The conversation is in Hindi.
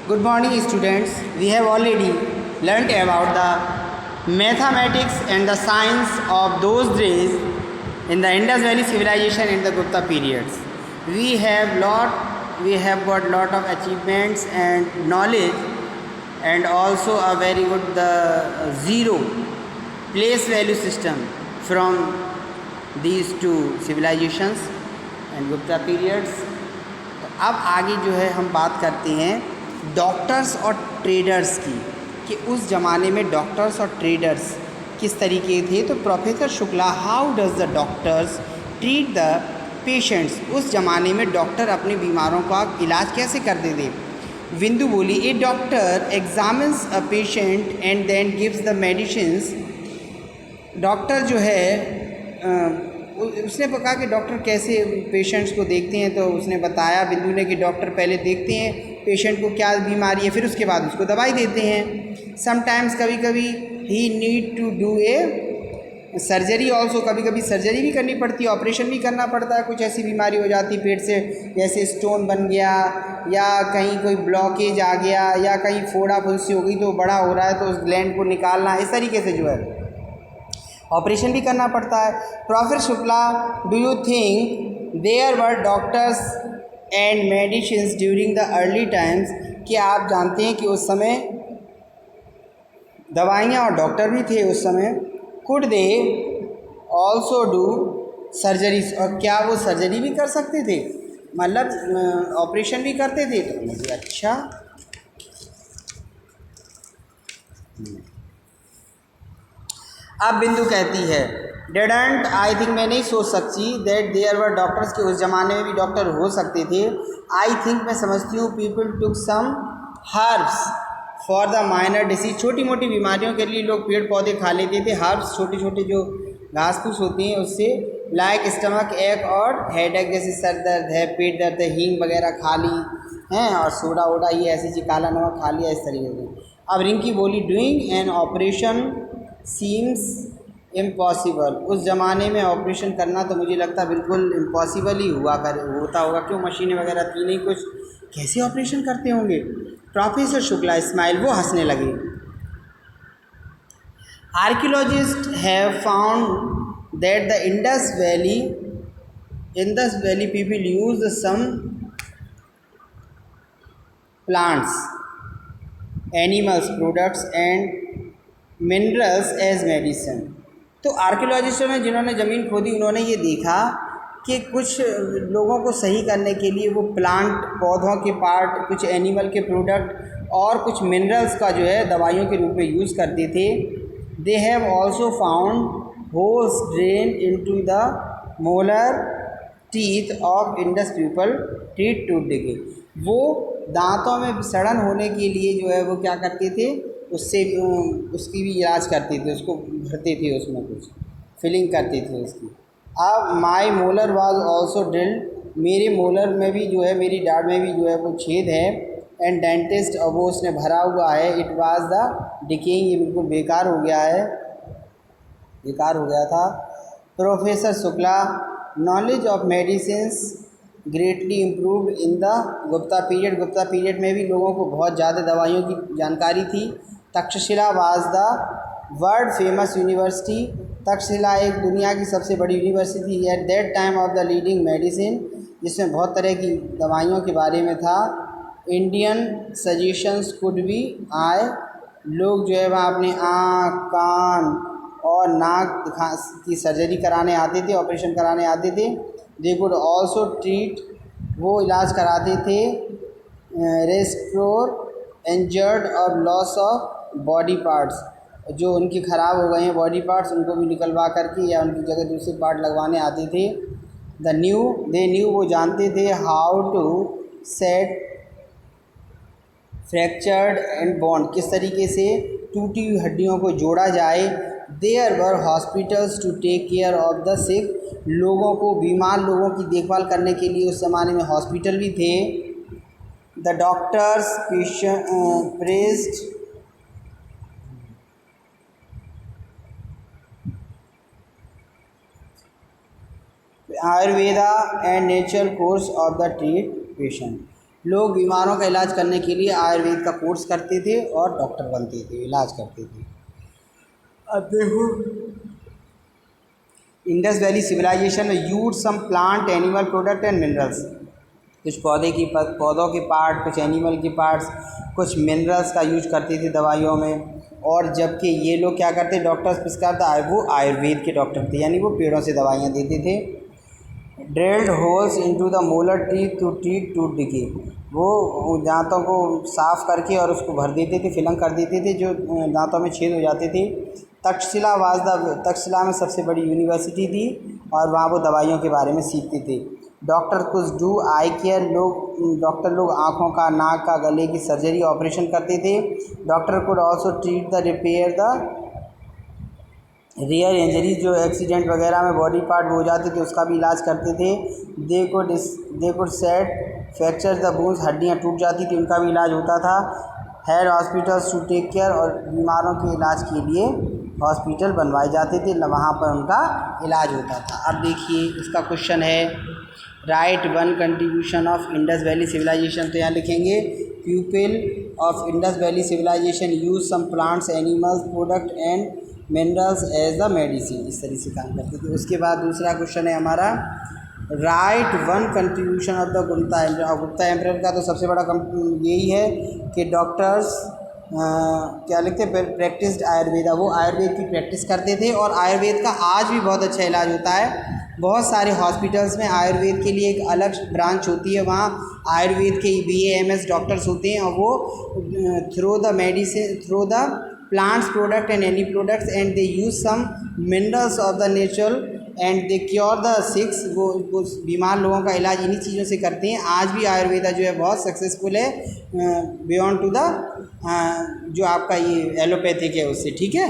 Good morning, students. We have already learnt about the mathematics and the science of those days in the Indus Valley civilization in the Gupta periods. We have got lot of achievements and knowledge, and also a very good the zero place value system from these two civilizations and Gupta periods. तो अब आगे जो है हम बात करते हैं डॉक्टर्स और ट्रेडर्स की, कि उस ज़माने में डॉक्टर्स और ट्रेडर्स किस तरीके थे। तो professor Shukla, how does the doctors treat the patients, उस ज़माने में डॉक्टर अपने बीमारों का इलाज कैसे करते थे। विंदु बोली, a doctor examines a patient and then gives the medicines. Doctor जो है उसने कहा कि डॉक्टर कैसे पेशेंट्स को देखते हैं, तो उसने बताया बिंदु ने कि डॉक्टर पहले देखते हैं पेशेंट को क्या बीमारी है, फिर उसके बाद उसको दवाई देते हैं। समटाइम्स कभी कभी he need to do a surgery also, कभी कभी सर्जरी भी करनी पड़ती है, ऑपरेशन भी करना पड़ता है। कुछ ऐसी बीमारी हो जाती है पेट से, जैसे स्टोन बन गया या कहीं कोई ब्लॉकेज आ गया या कहीं फोड़ा फुंसी हो गई तो बड़ा हो रहा है तो उस ग्लैंड को निकालना, इस तरीके से जो है ऑपरेशन भी करना पड़ता है। Professor Shukla, do you think there were doctors and medicines during the early times, क्या आप जानते हैं कि उस समय दवाइयाँ और डॉक्टर भी थे उस समय। Could they also do surgeries, और क्या वो सर्जरी भी कर सकते थे, मतलब ऑपरेशन भी करते थे। तो मुझे अच्छा अब बिंदु कहती है डेडंट आई थिंक, मैं नहीं सोच सकती दैट देयर वर डॉक्टर्स, के उस ज़माने में भी डॉक्टर हो सकते थे। आई थिंक, मैं समझती हूँ people took some herbs for the minor disease, छोटी मोटी बीमारियों के लिए लोग पेड़ पौधे खा लेते थे। हर्ब्स छोटे छोटे जो घास फूस होती हैं उससे, लाइक स्टमक एक और हेडेक, जैसे सर दर्द है, पेट दर्द है, हींग वगैरह खा ली हैं, और सोडा वोडा ये ऐसी चीज़, काला नमक खा लिया, इस तरीके से। अब रिंकी बोली, doing an operation seems impossible, उस ज़माने में ऑपरेशन करना तो मुझे लगता बिल्कुल इम्पॉसिबल ही होता होगा, क्यों मशीनें वगैरह थी नहीं कुछ, कैसे ऑपरेशन करते होंगे। प्रोफेसर शुक्ला स्माइल, वो हंसने लगे। Archaeologists have found that the Indus valley people use some plants, animals products and minerals as medicine. तो आर्कियोलॉजिस्टों ने जिन्होंने ज़मीन खोदी उन्होंने ये देखा कि कुछ लोगों को सही करने के लिए वो प्लांट, पौधों के पार्ट, कुछ एनिमल के प्रोडक्ट और कुछ मिनरल्स का जो है दवाइयों के रूप में यूज़ करते थे। They have also found holes drain into the molar teeth of Indus people treat to decay, वो दांतों में सड़न होने के लिए जो है वो क्या करते थे, उससे उसकी भी इलाज करते थे, उसको भरते थे, उसमें कुछ फिलिंग करते थे उसकी। अब माई मोलर वाज ऑल्सो ड्रिल्ड, मेरे मोलर में भी जो है, मेरी दाढ़ में भी जो है वो छेद है। एंड डेंटिस्ट, और वो उसने भरा हुआ है। इट वाज द डिकेइंग, ये बिल्कुल बेकार हो गया है, बेकार हो गया था। Professor Shukla, knowledge of medicines greatly improved in the Gupta period, Gupta period में भी लोगों को बहुत ज़्यादा दवाइयों की जानकारी थी। Takshashila was the world famous university, Takshashila एक दुनिया की सबसे बड़ी यूनिवर्सिटी थी। At that time of the leading medicine, जिसमें बहुत तरह की दवाइयों के बारे में था। इंडियन सजेशंस कुड बी आए, लोग जो है वहाँ अपने आँख, कान और नाक की सर्जरी कराने आते थे, ऑपरेशन कराने आते थे। दे कुड ऑल्सो ट्रीट, वो इलाज कराते थे। रेस्टोर इंजर्ड और लॉस ऑफ बॉडी पार्ट्स, जो उनके ख़राब हो गए हैं बॉडी पार्ट्स, उनको भी निकलवा करके या उनकी जगह दूसरे पार्ट लगवाने आते थे। दे न्यू, वो जानते थे how to set fractured and bond, किस तरीके से टूटी हुई हड्डियों को जोड़ा जाए। There were hospitals to take care of the sick, लोगों को, बीमार लोगों की देखभाल करने के लिए उस ज़माने में हॉस्पिटल भी थे। The doctors praised Ayurveda and natural course of the treat patient, लोग बीमारों का इलाज करने के लिए आयुर्वेद का कोर्स करते थे और डॉक्टर बनते थे, इलाज करते थे। अब देखो, Indus valley civilisation use some plant animal product and minerals, कुछ पौधों के पार्ट, कुछ एनिमल के पार्ट्स, कुछ मिनरल्स का यूज करते थे दवाइयों में। और जबकि ये लोग क्या करते, डॉक्टर्स प्रिस्क्राइब, वो आयुर्वेद के डॉक्टर थे, यानी वो पेड़ों से दवाइयाँ देते थे। Drilled holes into the molar teeth to treat tooth decay, वो दांतों को साफ करके और उसको भर देते थे, फिलंग कर देते थे जो दांतों में छेद हो जाते थे। तक्षशिला में सबसे बड़ी यूनिवर्सिटी थी और वहाँ वो दवाइयों के बारे में सीखते थे। डॉक्टर कुछ डू आई केयर, डॉक्टर लोग आँखों का, नाक का, गले की सर्जरी, ऑपरेशन करते थे। Doctor could also treat the repair the rare injuries, जो एक्सीडेंट वगैरह में बॉडी पार्ट हो जाते थे उसका भी इलाज करते थे। They could set fracture the bones, हड्डियाँ टूट जाती थी उनका भी इलाज होता था। Had hospitals to take care, और बीमारों के इलाज के लिए हॉस्पिटल बनवाए जाते थे, वहाँ पर उनका इलाज होता था। अब देखिए इसका क्वेश्चन है, write one contribution of Indus valley civilisation. तो यहाँ लिखेंगे people of Indus valley civilisation use some plants, animals product and minerals as the medicine, इस तरह से काम करते थे। उसके बाद दूसरा क्वेश्चन है हमारा, right one contribution of the Gupta emperor. Gupta emperor का तो सबसे बड़ा यही है कि डॉक्टर्स क्या लिखते हैं, प्रैक्टिस्ड आयुर्वेदा, वो आयुर्वेद की प्रैक्टिस करते थे और आयुर्वेद का आज भी बहुत अच्छा इलाज होता है। बहुत सारे हॉस्पिटल्स में आयुर्वेद के लिए एक अलग ब्रांच होती है, वहाँ आयुर्वेद के BAMS डॉक्टर्स होते हैं और वो through the medicine, through the plants product and any products and they use some minerals of the natural and they cure the sick, वो बीमार लोगों का इलाज इन्हीं चीज़ों से करते हैं। आज भी आयुर्वेदा जो है बहुत सक्सेसफुल है बियॉन्ड टू द जो आपका ये एलोपैथिक है उससे, ठीक है।